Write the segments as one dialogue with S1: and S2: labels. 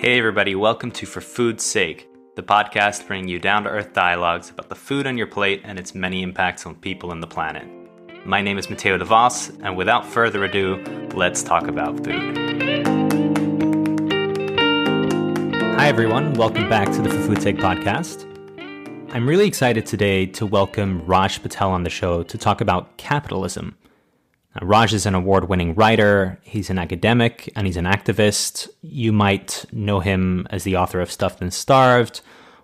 S1: Hey everybody, welcome to For Food's Sake, the podcast bringing you down-to-earth dialogues about the food on your plate and its many impacts on people and the planet. My name is Matteo De Vos, and without further ado, let's talk about food. Hi everyone, welcome back to the For Food's Sake podcast. I'm really excited today to welcome Raj Patel on the show to talk about capitalism. Now, Raj is an award-winning writer, he's an academic, and he's an activist. You might know him as the author of Stuffed and Starved,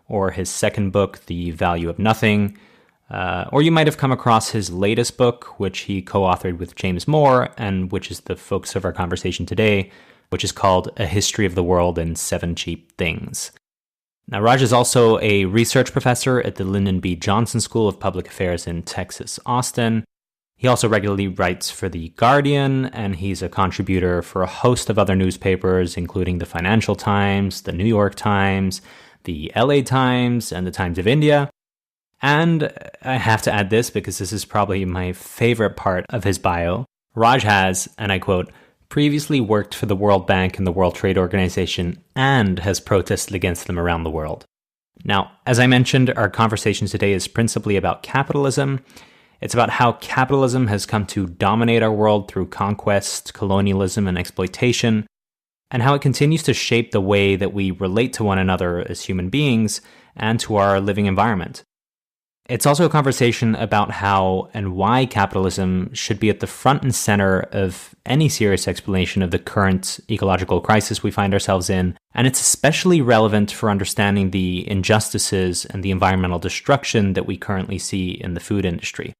S1: or his second book, The Value of Nothing, or you might have come across his latest book, which he co-authored with James Moore, and which is the focus of our conversation today, which is called A History of the World in 7 Cheap Things. Now, Raj is also a research professor at the Lyndon B. Johnson School of Public Affairs in Texas, Austin. He also regularly writes for The Guardian, and he's a contributor for a host of other newspapers, including the Financial Times, the New York Times, the LA Times, and the Times of India. And I have to add this because this is probably my favorite part of his bio. Raj has, and I quote, previously worked for the World Bank and the World Trade Organization and has protested against them around the world. Now, as I mentioned, our conversation today is principally about capitalism. It's about how capitalism has come to dominate our world through conquest, colonialism, and exploitation, and how it continues to shape the way that we relate to one another as human beings and to our living environment. It's also a conversation about how and why capitalism should be at the front and center of any serious explanation of the current ecological crisis we find ourselves in, and it's especially relevant for understanding the injustices and the environmental destruction that we currently see in the food industry.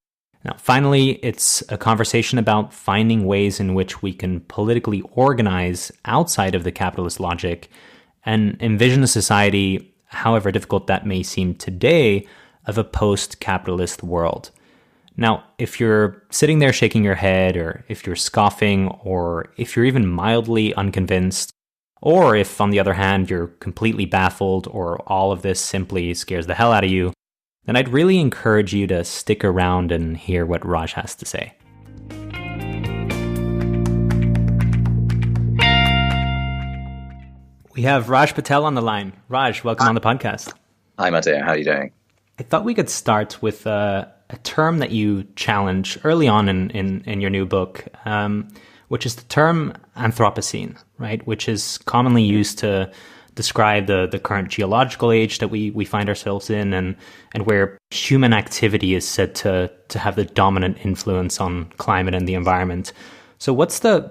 S1: Now, finally, it's a conversation about finding ways in which we can politically organize outside of the capitalist logic and envision a society, however difficult that may seem today, of a post-capitalist world. Now, if you're sitting there shaking your head, or if you're scoffing, or if you're even mildly unconvinced, or if, on the other hand, you're completely baffled, or all of this simply scares the hell out of you, then I'd really encourage you to stick around and hear what Raj has to say. We have Raj Patel on the line. Raj, welcome on the podcast.
S2: Hi, Matteo. How are you doing?
S1: I thought we could start with a term that you challenge early on in your new book, which is the term Anthropocene, right? Which is commonly used to describe the current geological age that we find ourselves in, and where human activity is said to have the dominant influence on climate and the environment. So what's the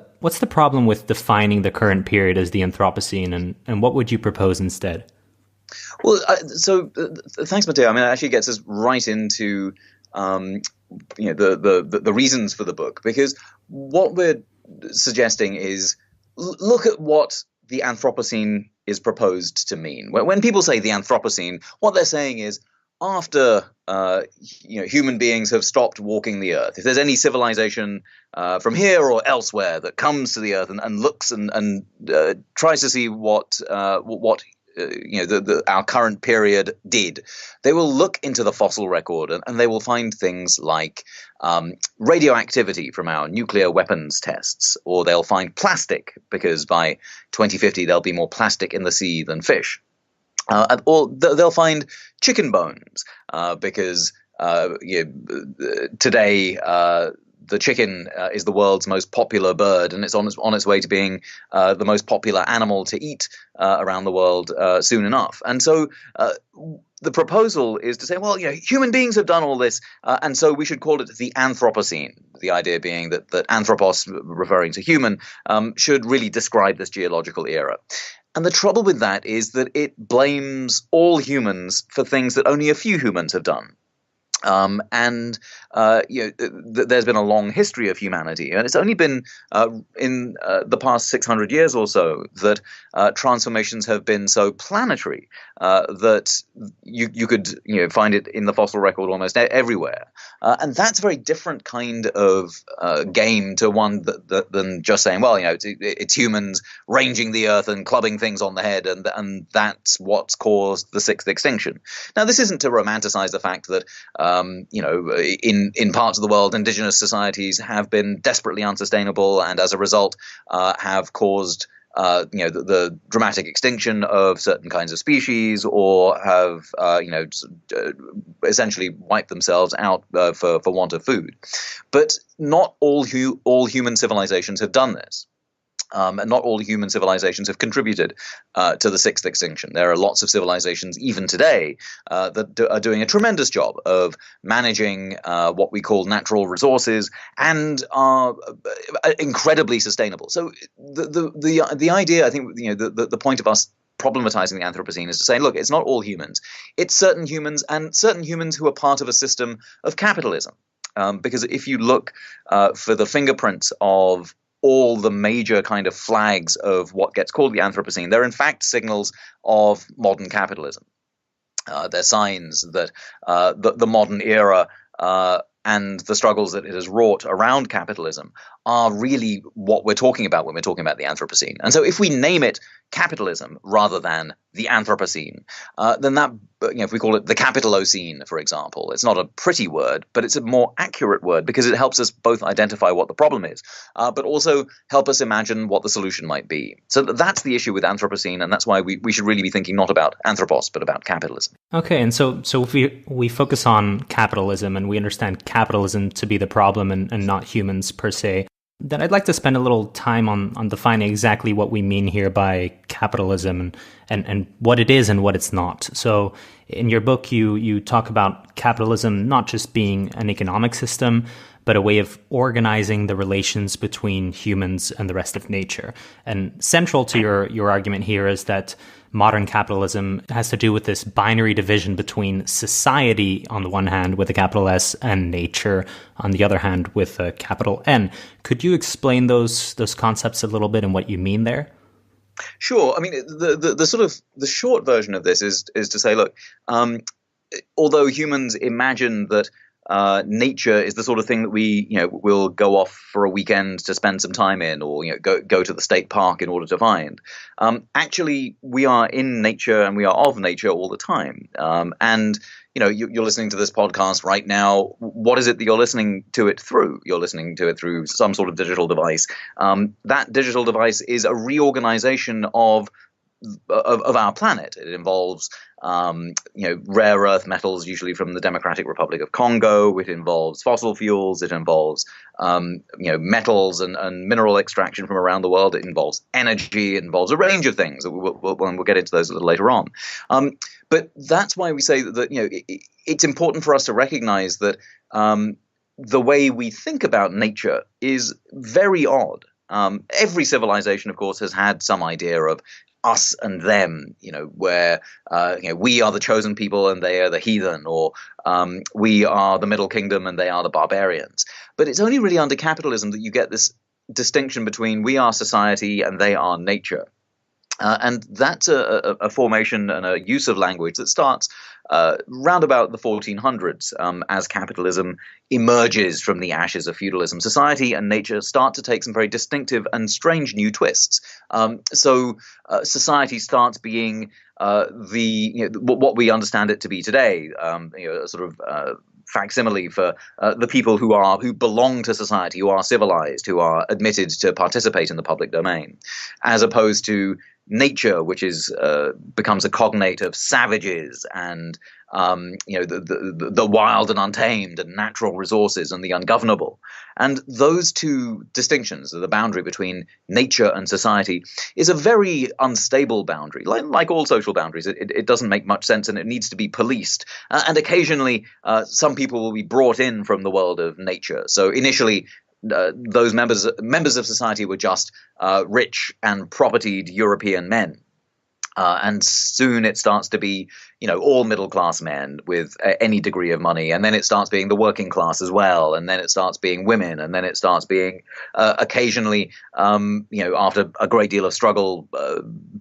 S1: problem with defining the current period as the Anthropocene, and what would you propose instead?
S2: Well, thanks, Matteo. I mean, it actually gets us right into the reasons for the book, because what we're suggesting is look at what the Anthropocene is proposed to mean. When people say the Anthropocene, what they're saying is after human beings have stopped walking the earth, if there's any civilization from here or elsewhere that comes to the earth and looks and tries to see what our current period did, they will look into the fossil record and they will find things like radioactivity from our nuclear weapons tests, or they'll find plastic, because by 2050 there'll be more plastic in the sea than fish. Or they'll find chicken bones, because today the chicken is the world's most popular bird, and it's on its way to being the most popular animal to eat around the world soon enough. And so the proposal is to say, well, human beings have done all this, and so we should call it the Anthropocene. The idea being that anthropos, referring to human, should really describe this geological era. And the trouble with that is that it blames all humans for things that only a few humans have done. There's been a long history of humanity, and it's only been in the past 600 years or so that transformations have been so planetary that you could find it in the fossil record almost everywhere. And that's a very different kind of game to one than just saying, well, it's humans ranging the earth and clubbing things on the head, and that's what's caused the sixth extinction. Now, this isn't to romanticize the fact that in parts of the world, indigenous societies have been desperately unsustainable, and as a result have caused the dramatic extinction of certain kinds of species, or have essentially wiped themselves out for want of food. But not all human civilizations have done this. And not all human civilizations have contributed to the sixth extinction. There are lots of civilizations, even today, that are doing a tremendous job of managing what we call natural resources and are incredibly sustainable. So the idea, I think, the point of us problematizing the Anthropocene is to say, look, it's not all humans. It's certain humans, and certain humans who are part of a system of capitalism. Because if you look for the fingerprints of all the major kind of flags of what gets called the Anthropocene, they're in fact signals of modern capitalism. They're signs that the modern era and the struggles that it has wrought around capitalism are really what we're talking about when we're talking about the Anthropocene. And so if we name it capitalism rather than the Anthropocene, then that, if we call it the Capitalocene, for example, it's not a pretty word, but it's a more accurate word because it helps us both identify what the problem is, but also help us imagine what the solution might be. So that's the issue with Anthropocene, and that's why we should really be thinking not about anthropos, but about capitalism.
S1: Okay, and so if we focus on capitalism and we understand capitalism to be the problem and not humans per se, then I'd like to spend a little time on defining exactly what we mean here by capitalism and what it is and what it's not. So in your book, you talk about capitalism not just being an economic system, but a way of organizing the relations between humans and the rest of nature. And central to your argument here is that modern capitalism has to do with this binary division between society on the one hand with a capital S and nature on the other hand with a capital N. Could you explain those concepts a little bit and what you mean there?
S2: Sure. I mean, the sort of the short version of this is to say, look, although humans imagine that nature is the sort of thing that we, will go off for a weekend to spend some time in, or go to the state park in order to find. Actually, we are in nature and we are of nature all the time. And you're listening to this podcast right now. What is it that you're listening to it through? You're listening to it through some sort of digital device. That digital device is a reorganization of our planet. It involves rare earth metals, usually from the Democratic Republic of Congo. It involves fossil fuels. It involves metals and mineral extraction from around the world. It involves energy. It involves a range of things. We'll get into those a little later on. But that's why we say that it's important for us to recognize that the way we think about nature is very odd. Every civilization, of course, has had some idea of us and them, where we are the chosen people and they are the heathen, or we are the Middle Kingdom and they are the barbarians. But it's only really under capitalism that you get this distinction between we are society and they are nature. And that's a formation and a use of language that starts round about the 1400s as capitalism emerges from the ashes of feudalism. Society and nature start to take some very distinctive and strange new twists. So society starts being what we understand it to be today, a sort of facsimile for the people who belong to society, who are civilized, who are admitted to participate in the public domain, as opposed to nature, which becomes a cognate of savages and the wild and untamed, and natural resources and the ungovernable. And those two distinctions, the boundary between nature and society, is a very unstable boundary. Like all social boundaries, it doesn't make much sense, and it needs to be policed. And occasionally, some people will be brought in from the world of nature. So initially, those members of society were just rich and propertied European men. And soon it starts to be, all middle-class men with any degree of money. And then it starts being the working class as well. And then it starts being women. And then it starts being occasionally, after a great deal of struggle,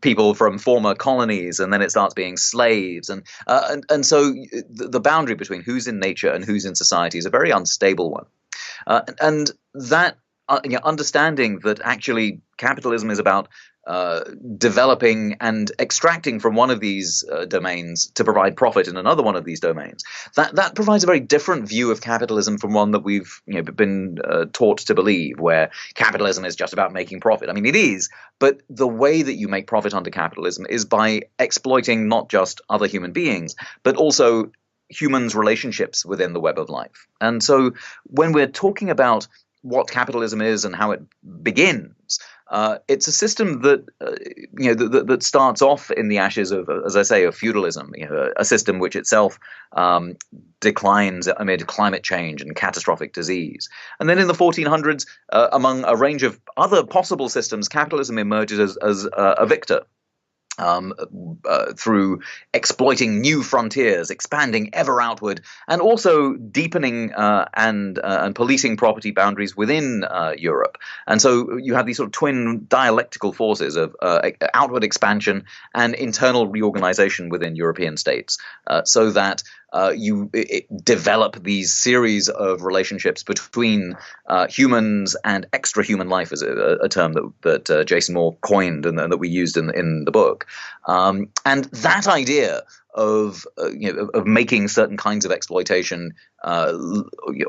S2: people from former colonies. And then it starts being slaves. And so the boundary between who's in nature and who's in society is a very unstable one. And that understanding that actually capitalism is about developing and extracting from one of these domains to provide profit in another one of these domains. That provides a very different view of capitalism from one that we've been taught to believe, where capitalism is just about making profit. I mean, it is, but the way that you make profit under capitalism is by exploiting not just other human beings, but also humans' relationships within the web of life. And so when we're talking about what capitalism is and how it begins, it's a system that that starts off in the ashes of, as I say, of feudalism. A system which itself declines amid climate change and catastrophic disease. And then in the 1400s, among a range of other possible systems, capitalism emerges as a victor. Through exploiting new frontiers, expanding ever outward, and also deepening and policing property boundaries within Europe. And so you have these sort of twin dialectical forces of outward expansion and internal reorganization within European states, so that you develop these series of relationships between humans and extra-human life, is a term that Jason Moore coined and that we used in the book. And that idea of making certain kinds of exploitation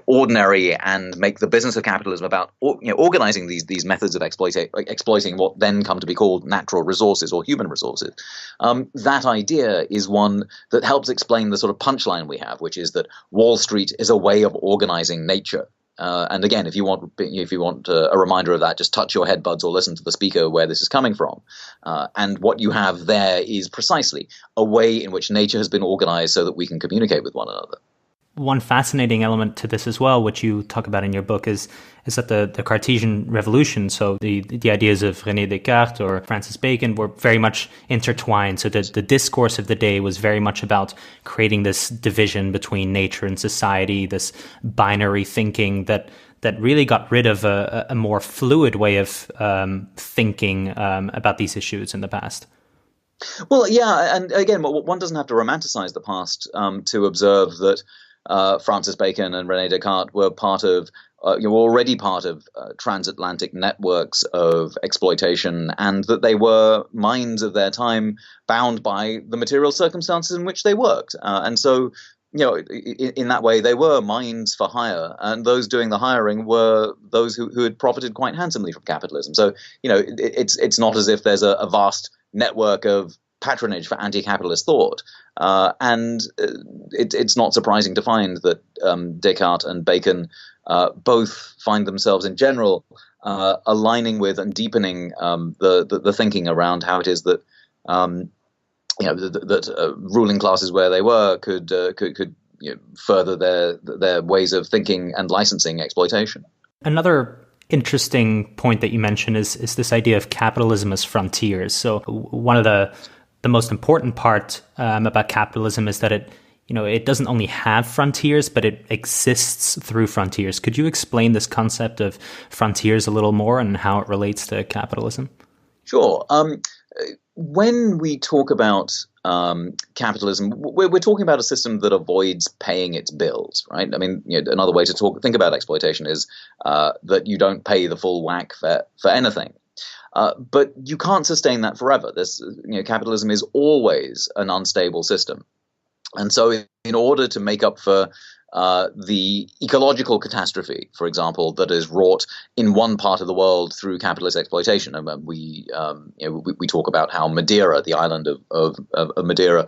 S2: ordinary and make the business of capitalism about organizing these methods of exploiting what then come to be called natural resources or human resources. That idea is one that helps explain the sort of punchline we have, which is that Wall Street is a way of organizing nature. And again, if you want a reminder of that, just touch your headbuds or listen to the speaker where this is coming from. And what you have there is precisely a way in which nature has been organized so that we can communicate with one another.
S1: One fascinating element to this as well, which you talk about in your book, is that the Cartesian Revolution, so the ideas of René Descartes or Francis Bacon were very much intertwined. So the discourse of the day was very much about creating this division between nature and society, this binary thinking that really got rid of a more fluid way of thinking about these issues in the past.
S2: Well, yeah, and again, one doesn't have to romanticize the past to observe that Francis Bacon and René Descartes were already part of transatlantic networks of exploitation, and that they were minds of their time bound by the material circumstances in which they worked. And so, in that way, they were minds for hire, and those doing the hiring were those who had profited quite handsomely from capitalism. So, it's not as if there's a vast network of patronage for anti-capitalist thought. And it's not surprising to find that Descartes and Bacon both find themselves in general aligning with and deepening the thinking around how it is that ruling classes where they were could further their ways of thinking and licensing exploitation.
S1: Another interesting point that you mentioned is this idea of capitalism as frontiers. So one of the most important part about capitalism is that it doesn't only have frontiers, but it exists through frontiers. Could you explain this concept of frontiers a little more and how it relates to capitalism?
S2: Sure. When we talk about capitalism, we're talking about a system that avoids paying its bills, right? I mean, another way to think about exploitation is that you don't pay the full whack for anything. But you can't sustain that forever. Capitalism is always an unstable system. And so in order to make up for the ecological catastrophe, for example, that is wrought in one part of the world through capitalist exploitation, and we talk about how Madeira, the island of Madeira,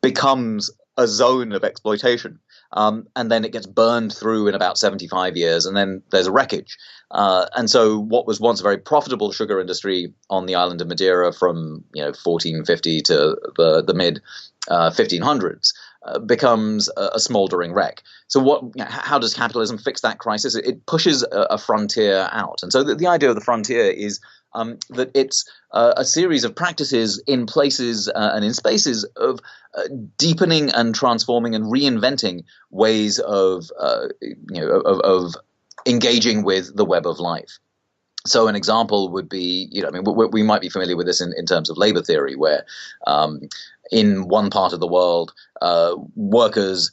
S2: becomes a zone of exploitation. And then it gets burned through in about 75 years, and then there's a wreckage. And so what was once a very profitable sugar industry on the island of Madeira from 1450 to the mid 1500s becomes a smoldering wreck. So how does capitalism fix that crisis? It pushes a frontier out. And so the idea of the frontier is that it's a series of practices in places and in spaces of deepening and transforming and reinventing ways of engaging with the web of life. So an example would be, we might be familiar with this in terms of labor theory, where in one part of the world, workers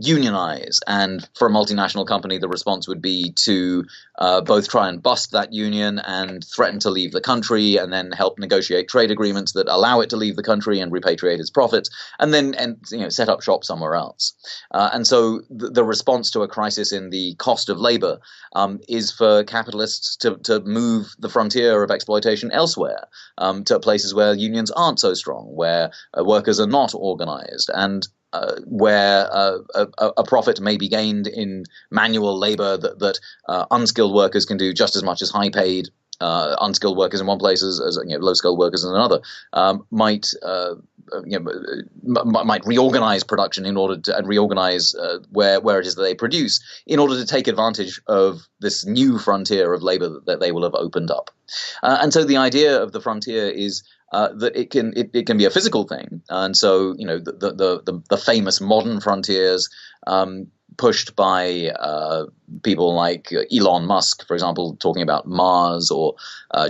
S2: unionize. And for a multinational company, the response would be to both try and bust that union and threaten to leave the country, and then help negotiate trade agreements that allow it to leave the country and repatriate its profits, and then set up shop somewhere else. And so the response to a crisis in the cost of labor is for capitalists to move the frontier of exploitation elsewhere, to places where unions aren't so strong, where workers are not organized, and where a profit may be gained in manual labor that unskilled workers can do just as much as high-paid unskilled workers in one place as low-skilled workers in another, might reorganize production in order to, and reorganize where it is that they produce in order to take advantage of this new frontier of labor that they will have opened up. And so the idea of the frontier is that it can be a physical thing, and so the famous modern frontiers pushed by people like Elon Musk, for example, talking about Mars, or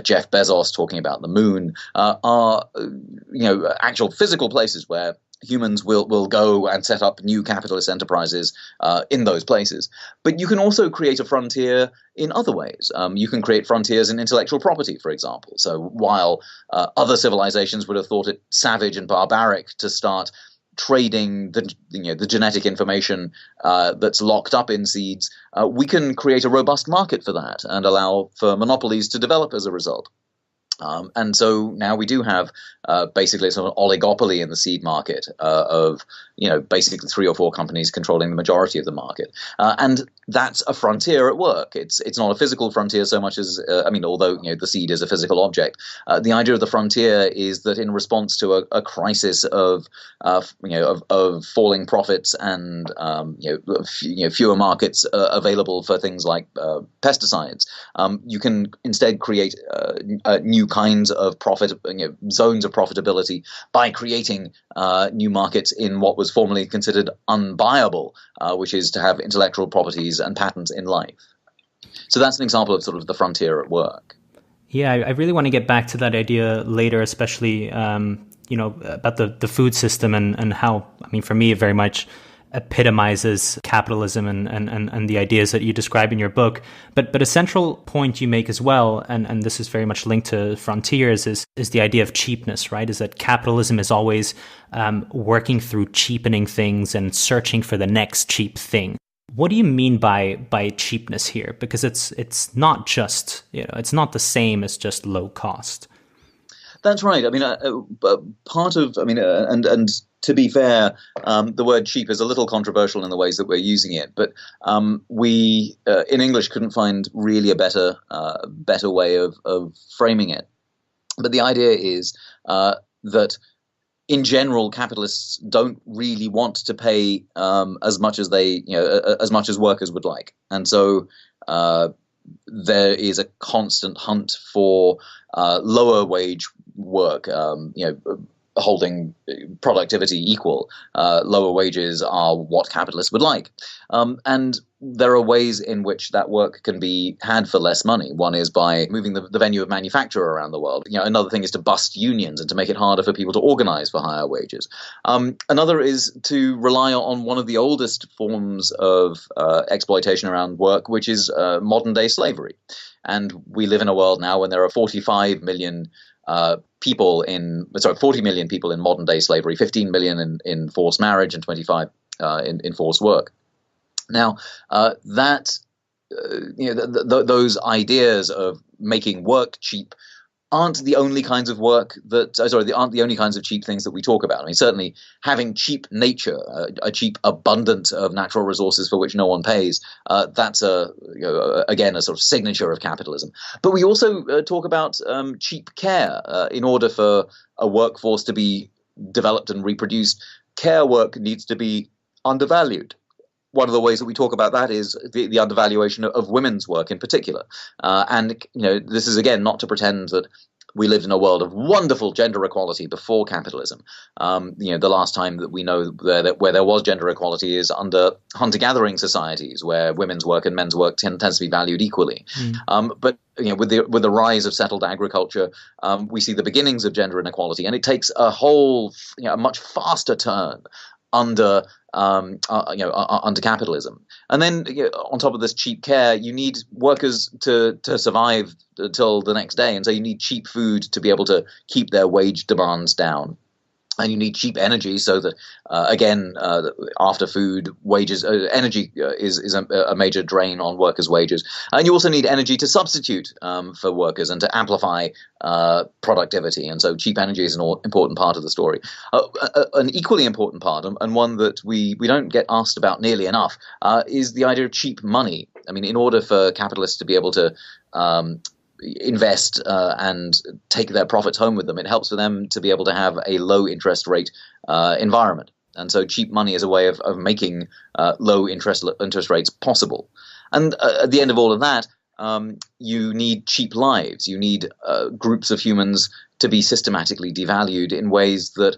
S2: Jeff Bezos talking about the moon, are actual physical places where humans will go and set up new capitalist enterprises in those places. But you can also create a frontier in other ways. You can create frontiers in intellectual property, for example. So while other civilizations would have thought it savage and barbaric to start trading the genetic information that's locked up in seeds, we can create a robust market for that and allow for monopolies to develop as a result. And so now we do have basically sort of oligopoly in the seed market of basically 3 or 4 companies controlling the majority of the market, and that's a frontier at work. It's not a physical frontier so much as although the seed is a physical object, the idea of the frontier is that in response to a crisis of falling profits and fewer markets available for things like pesticides, you can instead create new kinds of profit, zones of profitability by creating new markets in what was formerly considered unbuyable, which is to have intellectual properties and patents in life. So that's an example of sort of the frontier at work.
S1: Yeah, I really want to get back to that idea later, especially about the food system and how, for me, it very much epitomizes capitalism and the ideas that you describe in your book. But a central point you make as well, and this is very much linked to frontiers, is the idea of cheapness, right? Is that capitalism is always working through cheapening things and searching for the next cheap thing. What do you mean by cheapness here? Because it's not just, it's not the same as just low cost.
S2: That's right. Part of, and to be fair, the word cheap is a little controversial in the ways that we're using it, but we in English couldn't find really a better way of framing it. But the idea is that in general, capitalists don't really want to pay as much as as much as workers would like, and so there is a constant hunt for lower wage work, holding productivity equal. Lower wages are what capitalists would like. And there are ways in which that work can be had for less money. One is by moving the venue of manufacture around the world. Another thing is to bust unions and to make it harder for people to organize for higher wages. Another is to rely on one of the oldest forms of exploitation around work, which is modern-day slavery. And we live in a world now when there are 40 million people in modern day slavery, 15 million in forced marriage, and 25 in forced work. Now, those ideas of making work cheap aren't the only kinds of cheap things that we talk about. Certainly having cheap nature, a cheap abundance of natural resources for which no one pays, that's again a sort of signature of capitalism. But we also talk about cheap care. In order for a workforce to be developed and reproduced, care work needs to be undervalued. One of the ways that we talk about that is the undervaluation of women's work in particular. And this is, again, not to pretend that we lived in a world of wonderful gender equality before capitalism. The last time that we know where there was gender equality is under hunter-gathering societies, where women's work and men's work tends to be valued equally. But with the rise of settled agriculture, we see the beginnings of gender inequality, and it takes a much faster turn under under capitalism. And then on top of this cheap care, you need workers to survive till the next day, and so you need cheap food to be able to keep their wage demands down. And you need cheap energy so that, after food, wages, energy is a major drain on workers' wages. And you also need energy to substitute for workers and to amplify productivity. And so cheap energy is an important part of the story. An equally important part, and one that we don't get asked about nearly enough, is the idea of cheap money. I mean, in order for capitalists to be able to invest and take their profits home with them, it helps for them to be able to have a low interest rate environment. And so cheap money is a way of making low interest rates possible. And at the end of all of that, you need cheap lives. You need groups of humans to be systematically devalued in ways that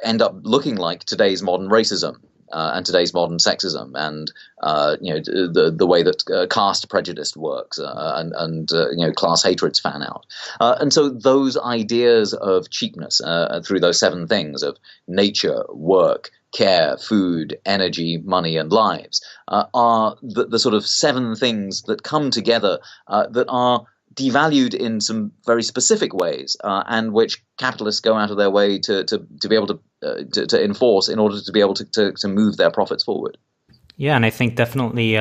S2: end up looking like today's modern racism. And today's modern sexism, and the way that caste prejudice works, and class hatreds fan out, and so those ideas of cheapness through those 7 things of nature, work, care, food, energy, money, and lives are the sort of 7 things that come together that are devalued in some very specific ways, and which capitalists go out of their way to be able to enforce in order to be able to move their profits forward.
S1: Yeah, and I think definitely,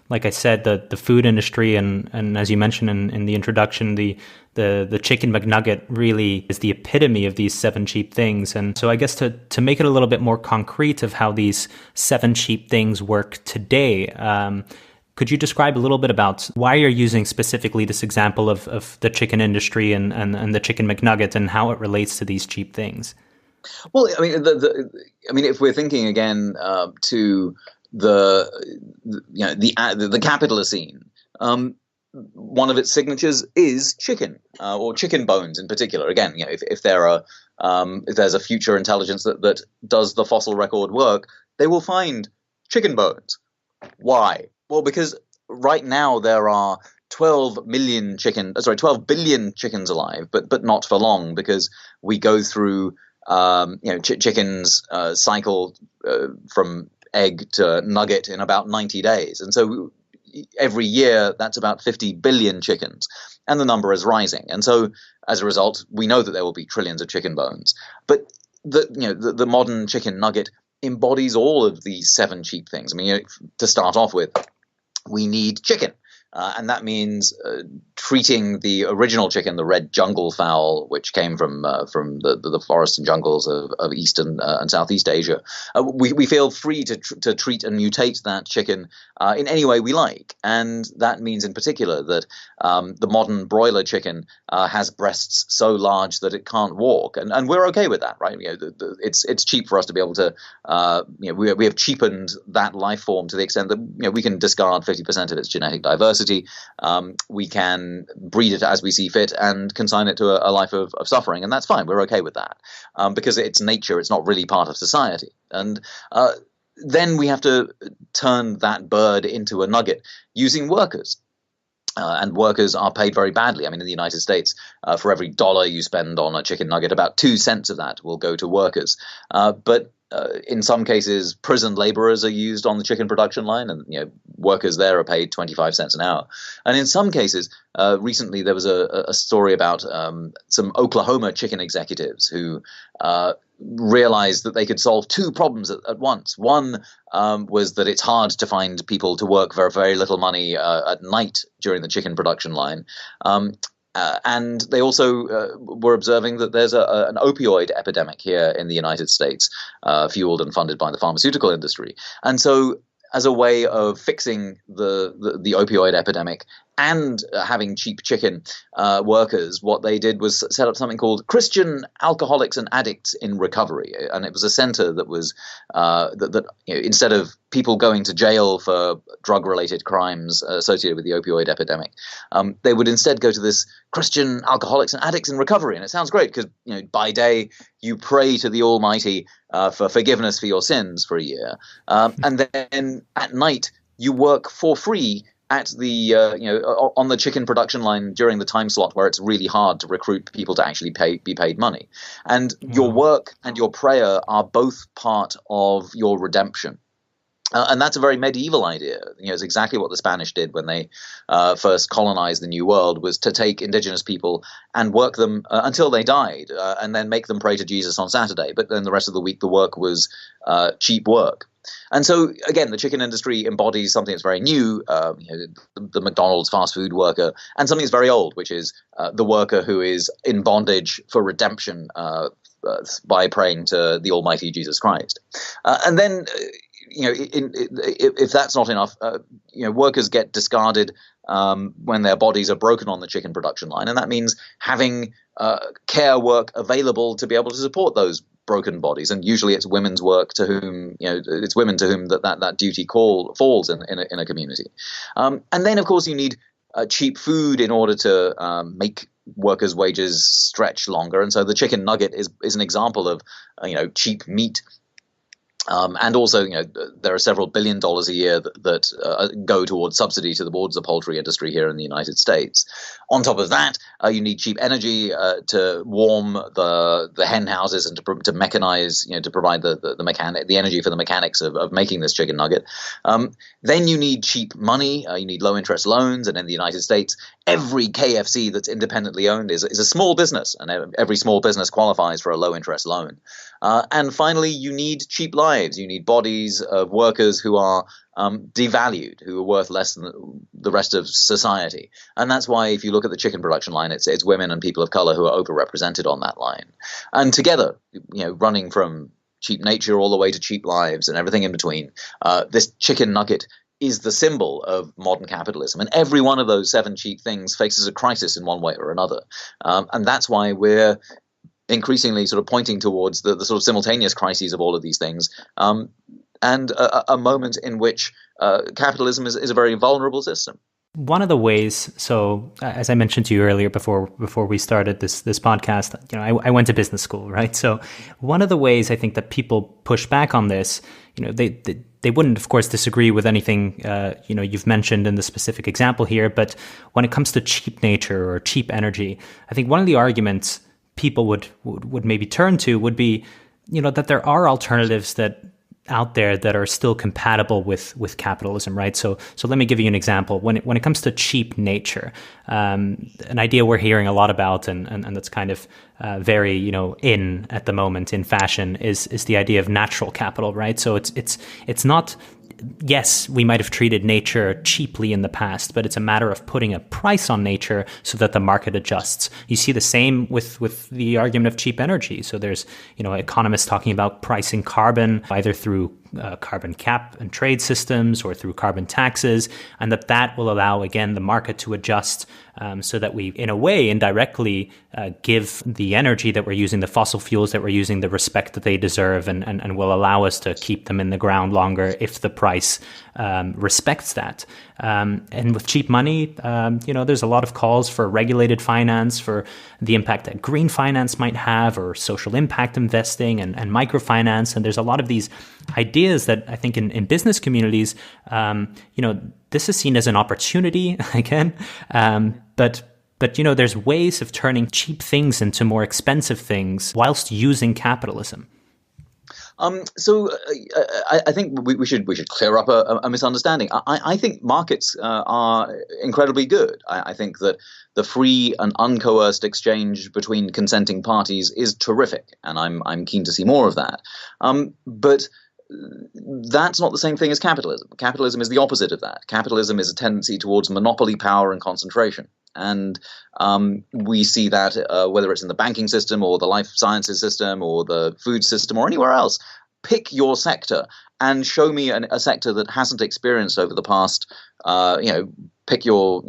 S1: like I said, the food industry and as you mentioned in the introduction, the Chicken McNugget really is the epitome of these 7 cheap things. And so I guess to make it a little bit more concrete of how these 7 cheap things work today, could you describe a little bit about why you're using specifically this example of the chicken industry and the Chicken McNugget and how it relates to these cheap things?
S2: Well, I mean, if we're thinking again to the Capitalocene, one of its signatures is chicken, or chicken bones in particular. Again, if there's a future intelligence that does the fossil record work, they will find chicken bones. Why? Well, because right now there are 12 billion chickens alive, but not for long, because we go through chickens cycle from egg to nugget in about 90 days. And so every year that's about 50 billion chickens, and the number is rising. And so as a result, we know that there will be trillions of chicken bones. But the modern chicken nugget embodies all of these 7 cheap things. I mean, to start off with, we need chicken. And that means treating the original chicken, the red jungle fowl, which came from the forests and jungles of East and Southeast Asia. We feel free to treat and mutate that chicken in any way we like. And that means in particular that the modern broiler chicken has breasts so large that it can't walk. And we're okay with that, right? It's cheap for us to be able to, we have cheapened that life form to the extent that we can discard 50% of its genetic diversity. We can breed it as we see fit and consign it to a life of suffering, and that's fine. We're okay with that because it's nature. It's not really part of society. And then we have to turn that bird into a nugget using workers. And workers are paid very badly. I mean, in the United States, for every $1 you spend on a chicken nugget, about 2 cents of that will go to workers. But in some cases, prison laborers are used on the chicken production line, and workers there are paid 25 cents an hour. And in some cases, recently there was a story about some Oklahoma chicken executives who realized that they could solve 2 problems at once. One was that it's hard to find people to work for very little money at night during the chicken production line. And they also were observing that there's an opioid epidemic here in the United States, fueled and funded by the pharmaceutical industry. And so as a way of fixing the opioid epidemic and having cheap chicken workers, what they did was set up something called Christian Alcoholics and Addicts in Recovery. And it was a center that was that instead of people going to jail for drug-related crimes associated with the opioid epidemic, they would instead go to this Christian Alcoholics and Addicts in Recovery. And it sounds great because by day you pray to the Almighty for forgiveness for your sins for a year, and then at night you work for free at the on the chicken production line during the time slot where it's really hard to recruit people to actually be paid money. And your work and your prayer are both part of your redemption. And that's a very medieval idea. It's exactly what the Spanish did when they first colonized the New World, was to take indigenous people and work them until they died, and then make them pray to Jesus on Saturday. But then the rest of the week, the work was cheap work. And so, again, the chicken industry embodies something that's very new, the McDonald's fast food worker, and something that's very old, which is the worker who is in bondage for redemption by praying to the Almighty Jesus Christ. And then if that's not enough, workers get discarded when their bodies are broken on the chicken production line, and that means having care work available to be able to support those broken bodies. And usually, it's women's work to whom it's women to whom that duty falls in a community. And then, of course, you need cheap food in order to make workers' wages stretch longer. And so, the chicken nugget is an example of cheap meat. And also, there are several $1 billion a year that go towards subsidy towards the poultry industry here in the United States. On top of that, you need cheap energy to warm the hen houses and to mechanize, to provide the energy for the mechanics of making this chicken nugget. Then you need cheap money. You need low interest loans. And in the United States, every KFC that's independently owned is a small business, and every small business qualifies for a low interest loan. And finally, you need cheap lives. You need bodies of workers who are devalued, who are worth less than the rest of society. And that's why, if you look at the chicken production line, it's women and people of color who are overrepresented on that line. And together, running from cheap nature all the way to cheap lives and everything in between, this chicken nugget is the symbol of modern capitalism. And every one of those 7 cheap things faces a crisis in one way or another. And that's why we're increasingly sort of pointing towards the sort of simultaneous crises of all of these things, and a moment in which capitalism is a very vulnerable system.
S1: One of the ways, so as I mentioned to you earlier before we started this podcast, I went to business school, right? So one of the ways I think that people push back on this, they wouldn't, of course, disagree with anything you've mentioned in the specific example here, but when it comes to cheap nature or cheap energy, I think one of the arguments people would maybe turn to would be, that there are alternatives that out there that are still compatible with capitalism, right? So let me give you an example. When it comes to cheap nature, an idea we're hearing a lot about, and that's kind of very in at the moment in fashion is the idea of natural capital, right? So it's not. Yes, we might have treated nature cheaply in the past, but it's a matter of putting a price on nature so that the market adjusts. You see the same with the argument of cheap energy. So there's, economists talking about pricing carbon either through carbon cap and trade systems or through carbon taxes, and that will allow, again, the market to adjust so that we, in a way, indirectly give the energy that we're using, the fossil fuels that we're using, the respect that they deserve, and will allow us to keep them in the ground longer if the price respects that. And with cheap money, there's a lot of calls for regulated finance, for the impact that green finance might have, or social impact investing and microfinance. And there's a lot of these ideas that I think in business communities, this is seen as an opportunity again. But there's ways of turning cheap things into more expensive things whilst using capitalism.
S2: So I think we should clear up a misunderstanding. I think markets are incredibly good. I think that the free and uncoerced exchange between consenting parties is terrific, and I'm keen to see more of that. But that's not the same thing as capitalism. Capitalism is the opposite of that. Capitalism is a tendency towards monopoly power and concentration. And we see that whether it's in the banking system or the life sciences system or the food system or anywhere else. Pick your sector and show me a sector that hasn't experienced over the past, pick your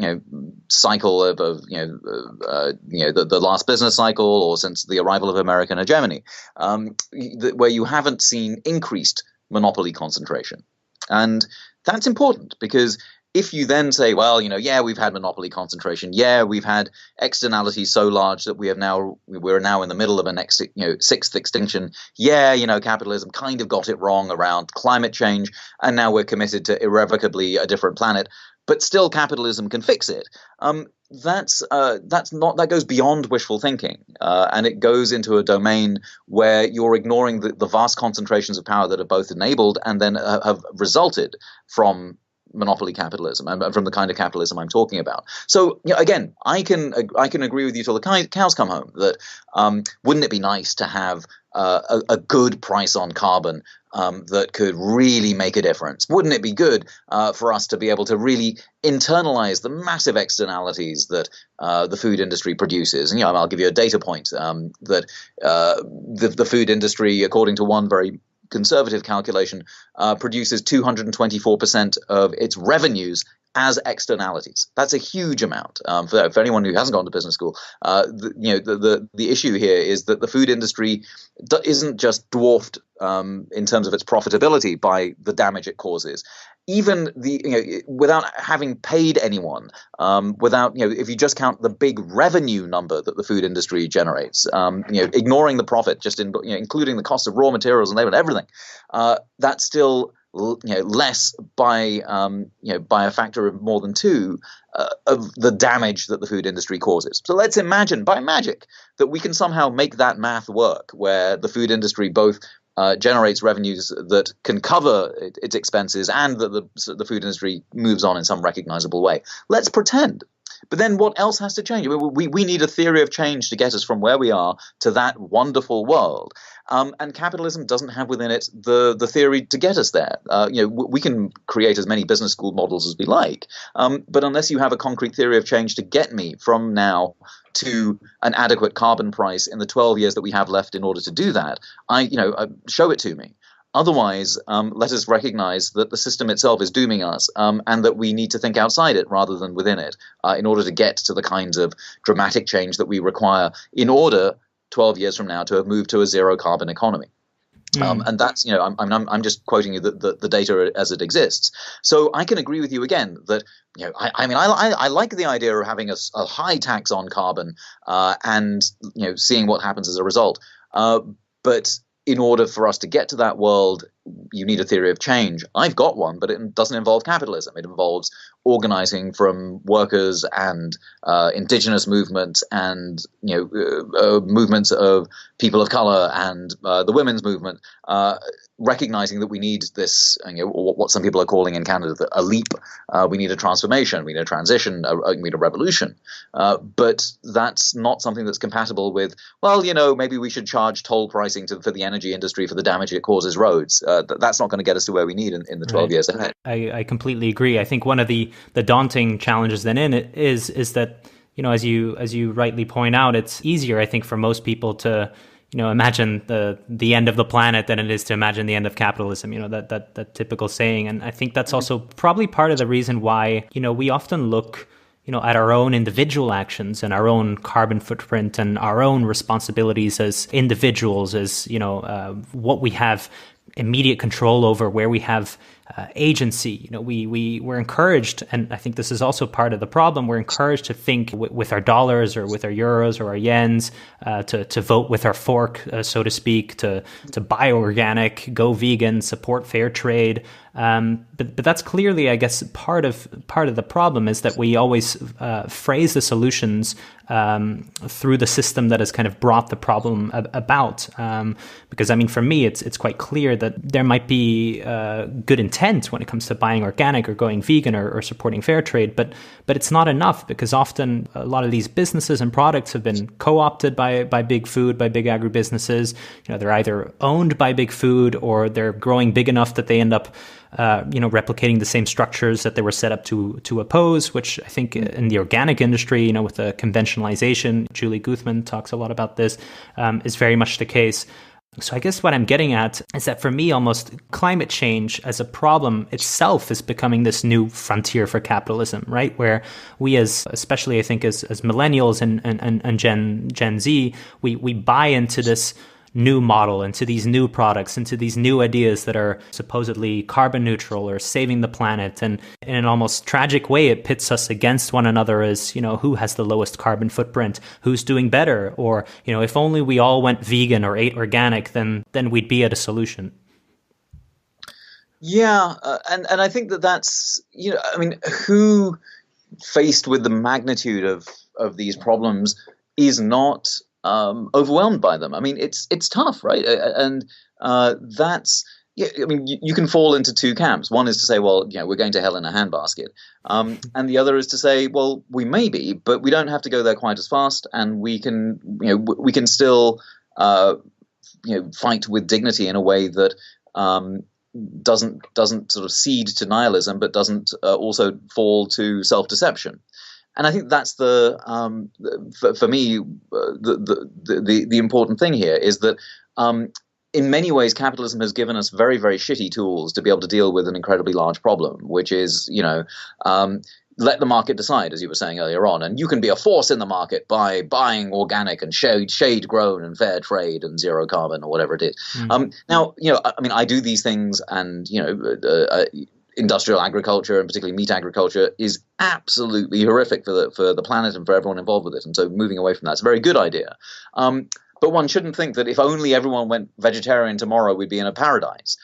S2: cycle of the last business cycle or since the arrival of American hegemony, where you haven't seen increased monopoly concentration. And that's important because if you then say, well, we've had monopoly concentration. Yeah, we've had externalities so large that we're now in the middle of a next, 6th extinction. Yeah, capitalism kind of got it wrong around climate change, and now we're committed to irrevocably a different planet. but still capitalism can fix it. That goes beyond wishful thinking, and it goes into a domain where you're ignoring the vast concentrations of power that are both enabled and then have resulted from monopoly capitalism and from the kind of capitalism I'm talking about. So again, I can agree with you till the cows come home that wouldn't it be nice to have a good price on carbon that could really make a difference? Wouldn't it be good for us to be able to really internalize the massive externalities that the food industry produces? And I'll give you a data point that the food industry, according to one very conservative calculation, produces 224% of its revenues as externalities. That's a huge amount. For anyone who hasn't gone to business school, the issue here is that the food industry isn't just dwarfed in terms of its profitability by the damage it causes. Even without having paid anyone, if you just count the big revenue number that the food industry generates, ignoring the profit, just including the cost of raw materials and labor and everything, that's still less by a factor of more than 2 of the damage that the food industry causes. So let's imagine by magic that we can somehow make that math work, where the food industry both generates revenues that can cover its expenses and that the food industry moves on in some recognizable way. Let's pretend. But then what else has to change? We need a theory of change to get us from where we are to that wonderful world. And capitalism doesn't have within it the theory to get us there. We can create as many business school models as we like, but unless you have a concrete theory of change to get me from now to an adequate carbon price in the 12 years that we have left in order to do that, show it to me. Otherwise, let us recognize that the system itself is dooming us, and that we need to think outside it rather than within it in order to get to the kinds of dramatic change that we require in order 12 years from now to have moved to a zero carbon economy. And that's, I'm just quoting you the data as it exists. So I can agree with you again that, I like the idea of having a high tax on carbon and, seeing what happens as a result. But in order for us to get to that world, you need a theory of change. I've got one, but it doesn't involve capitalism. It involves organizing from workers and indigenous movements and movements of people of color and the women's movement, recognizing that we need this, what some people are calling in Canada a leap. We need a transformation. We need a transition. We need a revolution. But that's not something that's compatible with, maybe we should charge toll pricing for the energy industry for the damage it causes roads. That's not going to get us to where we need in the 12 years ahead.
S1: I completely agree. I think one of the daunting challenges then in it is that, as you rightly point out, it's easier, I think, for most people to imagine the end of the planet than it is to imagine the end of capitalism, that typical saying. And I think that's also probably part of the reason why, we often look, at our own individual actions and our own carbon footprint and our own responsibilities as individuals, as, what we have immediate control over, where we have agency. We're encouraged, and I think this is also part of the problem, we're encouraged to think with our dollars or with our euros or our yens, to vote with our fork, so to speak, to buy organic, go vegan, support fair trade. But that's clearly, I guess, part of the problem is that we always phrase the solutions through the system that has kind of brought the problem about. Because for me, it's quite clear that there might be good intent when it comes to buying organic or going vegan or supporting fair trade, but it's not enough, because often a lot of these businesses and products have been co-opted by big food, by big agribusinesses. They're either owned by big food or they're growing big enough that they end up replicating the same structures that they were set up to oppose, which I think in the organic industry, with the conventionalization, Julie Guthman talks a lot about this, is very much the case. So I guess what I'm getting at is that for me, almost climate change as a problem itself is becoming this new frontier for capitalism, right? Where we especially I think as millennials and Gen Z, we buy into this new model, into these new products, into these new ideas that are supposedly carbon neutral or saving the planet. And in an almost tragic way, it pits us against one another as, who has the lowest carbon footprint, who's doing better, or, if only we all went vegan or ate organic, then we'd be at a solution.
S2: Yeah, and I think that's, I mean, who faced with the magnitude of these problems is not overwhelmed by them. I mean, it's tough, right? And that's yeah. I mean, you can fall into two camps. One is to say, well, we're going to hell in a handbasket, and the other is to say, well, we may be, but we don't have to go there quite as fast, and we can still fight with dignity in a way that. Doesn't sort of cede to nihilism, but doesn't also fall to self-deception. And I think that's for me the important thing here is that in many ways capitalism has given us very, very shitty tools to be able to deal with an incredibly large problem, which is let the market decide, as you were saying earlier on, and you can be a force in the market by buying organic and shade grown and fair trade and zero carbon or whatever it is. Now, I mean, I do these things, and industrial agriculture and particularly meat agriculture is absolutely horrific for the planet and for everyone involved with it. And so moving away from that's a very good idea. But one shouldn't think that if only everyone went vegetarian tomorrow, we'd be in a paradise.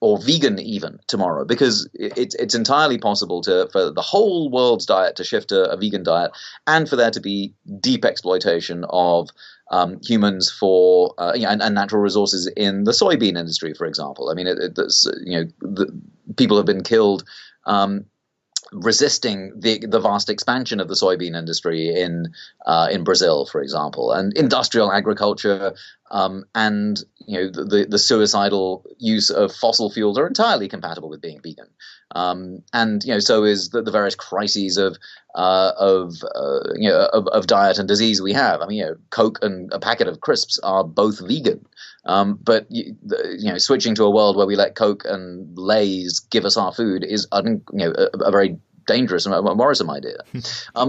S2: Or vegan even tomorrow, because it's entirely possible for the whole world's diet to shift to a vegan diet, and for there to be deep exploitation of humans for and natural resources in the soybean industry, for example. I mean, people have been killed. Resisting the vast expansion of the soybean industry in Brazil, for example, and industrial agriculture and the suicidal use of fossil fuels are entirely compatible with being vegan, and so is the various crises of diet and disease we have. I mean, Coke and a packet of crisps are both vegan. But switching to a world where we let Coke and Lay's give us our food is a very dangerous and worrisome idea.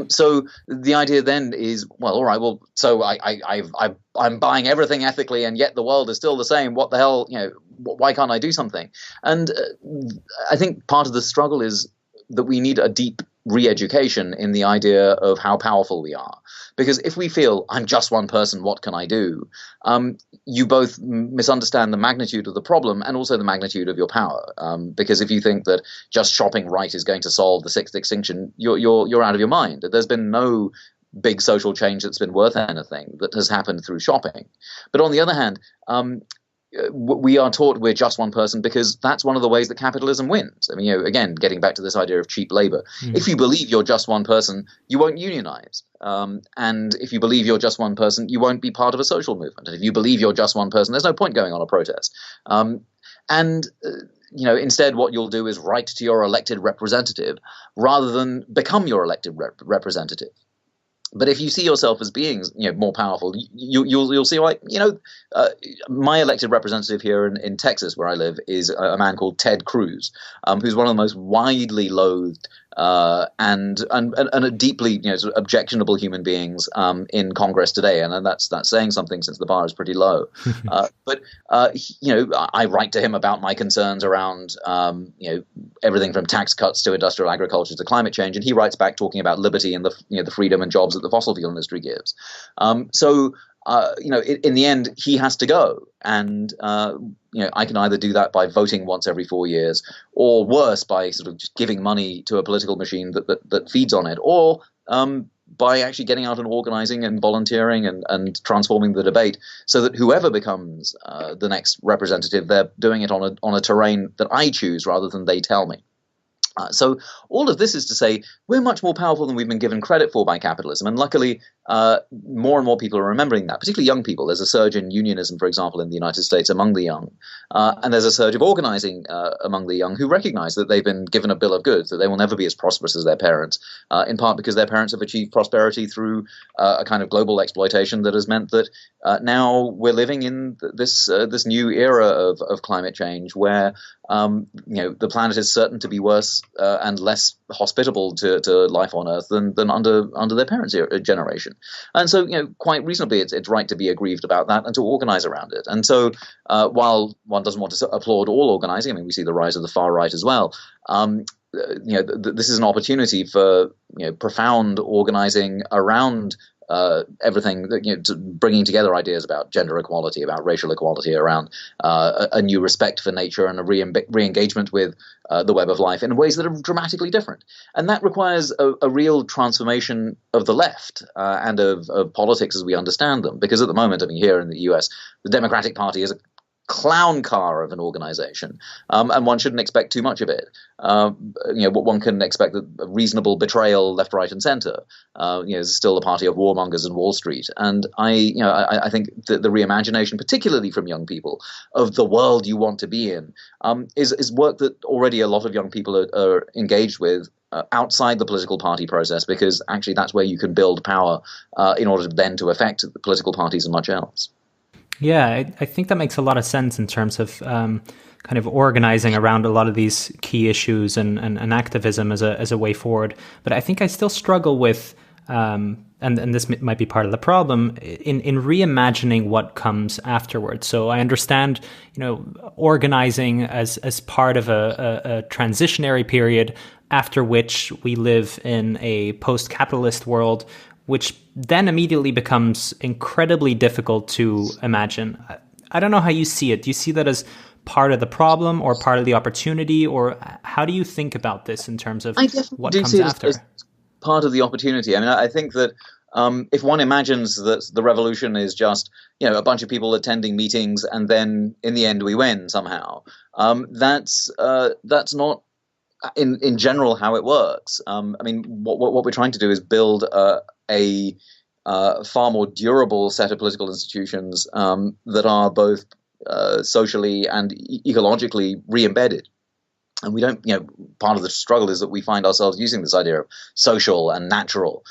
S2: So the idea then is, well, all right, well, so I'm buying everything ethically, and yet the world is still the same. What the hell? Why can't I do something? And I think part of the struggle is that we need a deep re-education in the idea of how powerful we are. Because if we feel, I'm just one person, what can I do? You both misunderstand the magnitude of the problem and also the magnitude of your power. Because if you think that just shopping right is going to solve the sixth extinction, you're out of your mind. There's been no big social change that's been worth anything that has happened through shopping. But on the other hand, we are taught we're just one person because that's one of the ways that capitalism wins. I mean, again, getting back to this idea of cheap labor, if you believe you're just one person, you won't unionize. And if you believe you're just one person, you won't be part of a social movement. And if you believe you're just one person, there's no point going on a protest. Instead what you'll do is write to your elected representative rather than become your elected representative. But if you see yourself as being, more powerful, you'll see, like, my elected representative here in Texas, where I live, is a man called Ted Cruz, who's one of the most widely loathed and a deeply sort of objectionable human beings in Congress today, and that's saying something since the bar is pretty low. But I write to him about my concerns around everything from tax cuts to industrial agriculture to climate change, and he writes back talking about liberty and the freedom and jobs that the fossil fuel industry gives. In the end, he has to go. And, I can either do that by voting once every 4 years, or worse, by sort of just giving money to a political machine that feeds on it, or by actually getting out and organizing and volunteering and transforming the debate so that whoever becomes the next representative, they're doing it on a terrain that I choose rather than they tell me. So all of this is to say we're much more powerful than we've been given credit for by capitalism. And luckily, more and more people are remembering that, particularly young people. There's a surge in unionism, for example, in the United States among the young. And there's a surge of organizing among the young who recognize that they've been given a bill of goods, that they will never be as prosperous as their parents, in part because their parents have achieved prosperity through a kind of global exploitation that has meant that now we're living in this new era of climate change where the planet is certain to be worse and less hospitable to life on Earth than under their parents' generation. And so, quite reasonably, it's right to be aggrieved about that and to organize around it. And so, while one doesn't want to applaud all organizing, I mean, we see the rise of the far right as well. This is an opportunity for profound organizing around everything, bringing together ideas about gender equality, about racial equality, around a new respect for nature and a re-engagement with the web of life in ways that are dramatically different. And that requires a real transformation of the left and of politics as we understand them. Because at the moment, I mean, here in the US, the Democratic Party is a clown car of an organization, and one shouldn't expect too much of it. What one can expect, a reasonable betrayal left, right, and center. Is still the party of warmongers and Wall Street. And I think that the reimagination, particularly from young people, of the world you want to be in, is work that already a lot of young people are engaged with outside the political party process, because actually that's where you can build power in order then to affect the political parties and much else.
S1: Yeah, I think that makes a lot of sense in terms of kind of organizing around a lot of these key issues and activism as a way forward. But I think I still struggle with, and this might be part of the problem, in reimagining what comes afterwards. So I understand, organizing as part of a transitionary period after which we live in a post-capitalist world, which then immediately becomes incredibly difficult to imagine. I don't know how you see it. Do you see that as part of the problem or part of the opportunity, or how do you think about this in terms of what comes after?
S2: As part of the opportunity. I mean, I think that if one imagines that the revolution is just a bunch of people attending meetings and then in the end we win somehow, that's not in general how it works. I mean, what we're trying to do is build a far more durable set of political institutions that are both socially and ecologically re-embedded. And we don't, part of the struggle is that we find ourselves using this idea of social and natural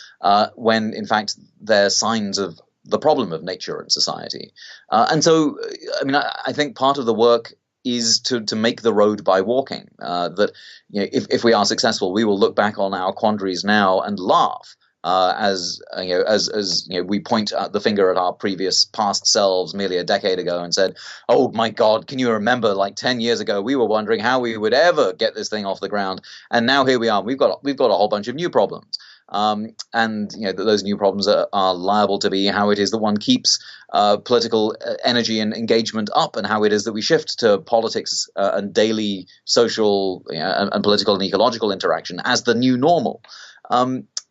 S2: when in fact they're signs of the problem of nature and society. And so, I mean, I think part of the work is to make the road by walking. That if we are successful, we will look back on our quandaries now and laugh. As we point the finger at our previous past selves merely a decade ago and said, "Oh my God, can you remember? Like 10 years ago, we were wondering how we would ever get this thing off the ground, and now here we are. We've got a whole bunch of new problems." And those new problems are liable to be how it is that one keeps political energy and engagement up, and how it is that we shift to politics and daily social and political and ecological interaction as the new normal.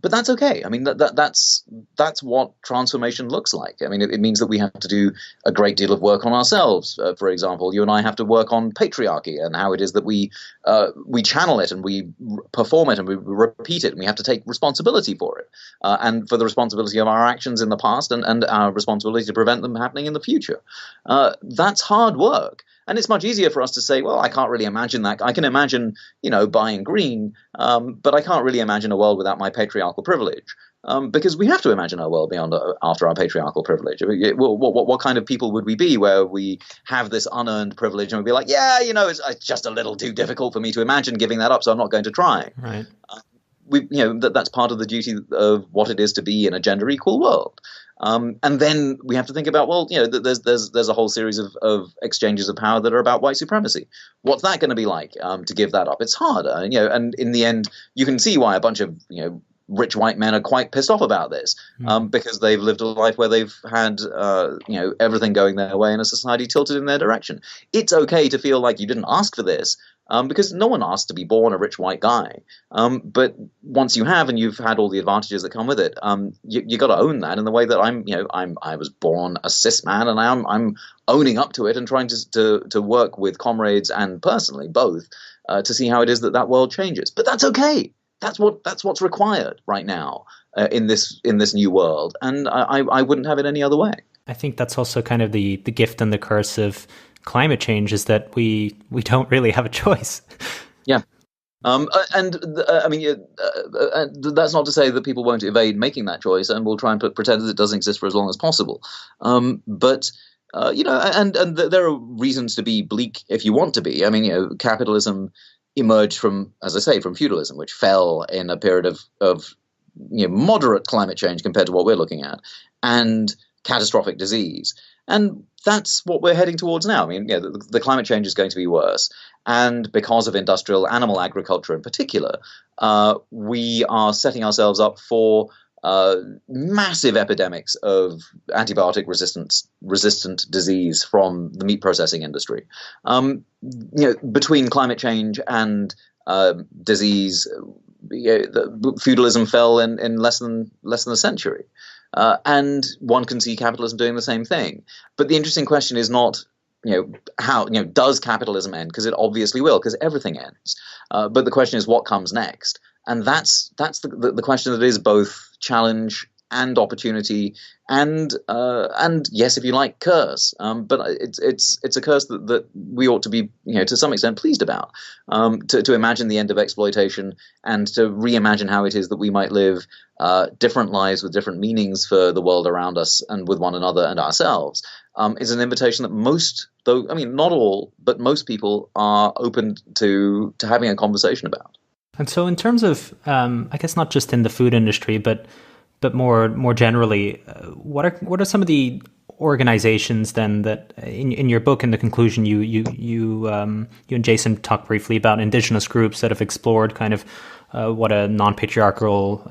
S2: But that's okay. I mean, that's what transformation looks like. I mean, it means that we have to do a great deal of work on ourselves. For example, you and I have to work on patriarchy and how it is that we channel it and we perform it and we repeat it, and we have to take responsibility for it and for the responsibility of our actions in the past and our responsibility to prevent them happening in the future. That's hard work. And it's much easier for us to say, well, I can't really imagine that. I can imagine, buying green, but I can't really imagine a world without my patriarchal privilege, because we have to imagine a world after our patriarchal privilege. What kind of people would we be where we have this unearned privilege and we'd be like, it's just a little too difficult for me to imagine giving that up, so I'm not going to try.
S1: Right.
S2: That's part of the duty of what it is to be in a gender equal world. And then we have to think about, there's a whole series of exchanges of power that are about white supremacy. What's that going to be like to give that up? It's hard, and in the end, you can see why a bunch of rich white men are quite pissed off about this, because they've lived a life where they've had everything going their way in a society tilted in their direction. It's okay to feel like you didn't ask for this. Because no one asked to be born a rich white guy. But once you have, and you've had all the advantages that come with it, you got to own that in the way that I was born a cis man, and I'm owning up to it and trying to work with comrades and personally both to see how it is that world changes. But that's okay. That's what's required right now in this new world, and I wouldn't have it any other way.
S1: I think that's also kind of the gift and the curse of climate change, is that we don't really have a choice.
S2: Yeah. That's not to say that people won't evade making that choice, and will try and pretend that it doesn't exist for as long as possible. But there are reasons to be bleak if you want to be. I mean, capitalism emerged from, as I say, from feudalism, which fell in a period of moderate climate change compared to what we're looking at, and catastrophic disease. And that's what we're heading towards now. I mean, the climate change is going to be worse. And because of industrial animal agriculture in particular, we are setting ourselves up for massive epidemics of antibiotic resistant disease from the meat processing industry. Between climate change and disease, feudalism fell in less than a century. And one can see capitalism doing the same thing. But the interesting question is not, how, does capitalism end? Because it obviously will, because everything ends. But the question is, what comes next? And that's the question that is both challenge and opportunity, and yes, if you like, curse. But it's a curse that we ought to be, to some extent, pleased about. To imagine the end of exploitation and to reimagine how it is that we might live different lives with different meanings for the world around us and with one another and ourselves, is an invitation that not all, but most people are open to having a conversation about.
S1: And so in terms of, I guess not just in the food industry, but more generally, what are some of the organizations then that in your book, in the conclusion, you and Jason talk briefly about indigenous groups that have explored kind of what a non-patriarchal,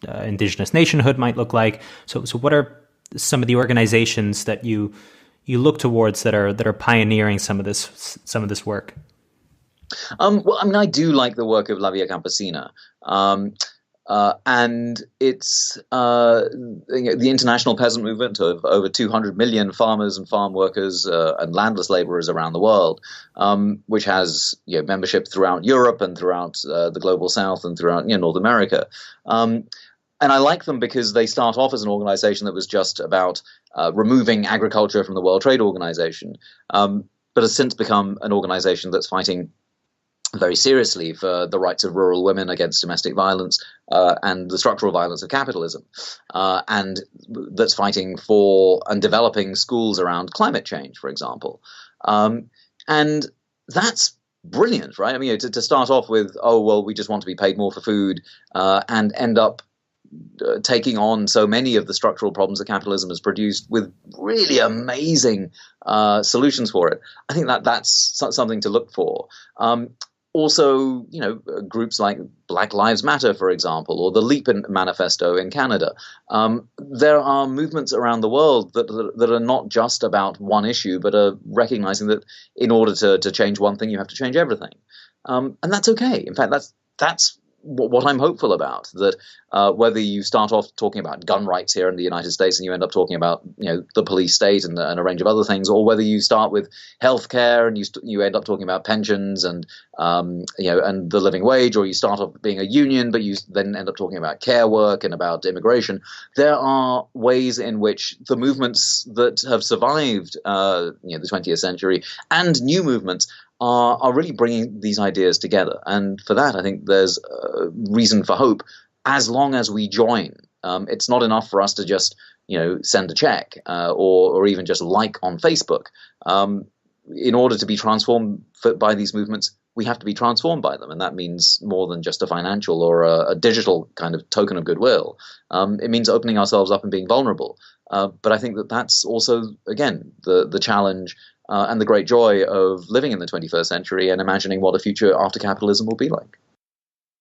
S1: indigenous nationhood might look like. So what are some of the organizations that you look towards that are pioneering some of this work?
S2: I do like the work of La Via Campesina, and it's the international peasant movement of over 200 million farmers and farm workers and landless laborers around the world, which has membership throughout Europe and throughout the global South and throughout North America. And I like them because they start off as an organization that was just about removing agriculture from the World Trade Organization, but has since become an organization that's fighting very seriously for the rights of rural women against domestic violence and the structural violence of capitalism, and that's fighting for and developing schools around climate change, for example. And that's brilliant, right? I mean, to start off with, we just want to be paid more for food, and end up taking on so many of the structural problems that capitalism has produced with really amazing solutions for it. I think that's something to look for. Also, groups like Black Lives Matter, for example, or the Leap Manifesto in Canada. There are movements around the world that are not just about one issue, but are recognizing that in order to change one thing, you have to change everything. And that's okay. In fact, that's what I'm hopeful about, that whether you start off talking about gun rights here in the United States and you end up talking about the police state and a range of other things, or whether you start with healthcare and you end up talking about pensions and and the living wage, or you start off being a union but you then end up talking about care work and about immigration, there are ways in which the movements that have survived the 20th century and new movements are really bringing these ideas together. And for that, I think there's reason for hope as long as we join. It's not enough for us to just, send a check or even just like on Facebook. In order to be transformed by these movements, we have to be transformed by them. And that means more than just a financial or a digital kind of token of goodwill. It means opening ourselves up and being vulnerable. But I think that's also, again, the challenge and the great joy of living in the 21st century and imagining what a future after capitalism will be like.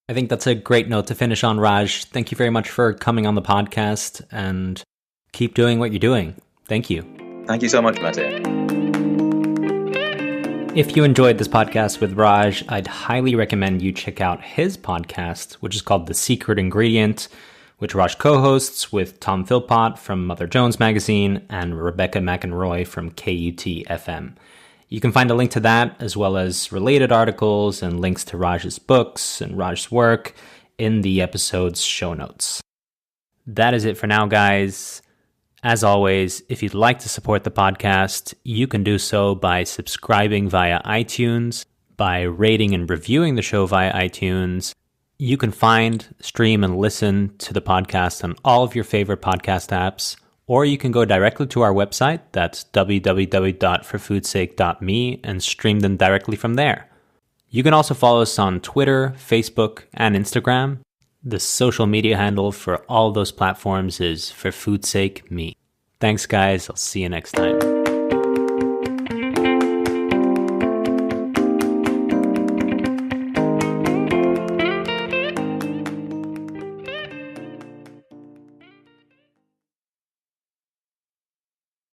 S1: I think that's a great note to finish on, Raj. Thank you very much for coming on the podcast, and keep doing what you're doing. Thank you.
S2: Thank you so much, Matej.
S1: If you enjoyed this podcast with Raj, I'd highly recommend you check out his podcast, which is called The Secret Ingredient, which Raj co-hosts with Tom Philpott from Mother Jones Magazine and Rebecca McEnroy from KUT-FM. You can find a link to that, as well as related articles and links to Raj's books and Raj's work in the episode's show notes. That is it for now, guys. As always, if you'd like to support the podcast, you can do so by subscribing via iTunes, by rating and reviewing the show via iTunes. You can find, stream, and listen to the podcast on all of your favorite podcast apps, or you can go directly to our website, that's www.forfoodsake.me, and stream them directly from there. You can also follow us on Twitter, Facebook, and Instagram. The social media handle for all those platforms is For Food's Sake Me. Thanks, guys. I'll see you next time.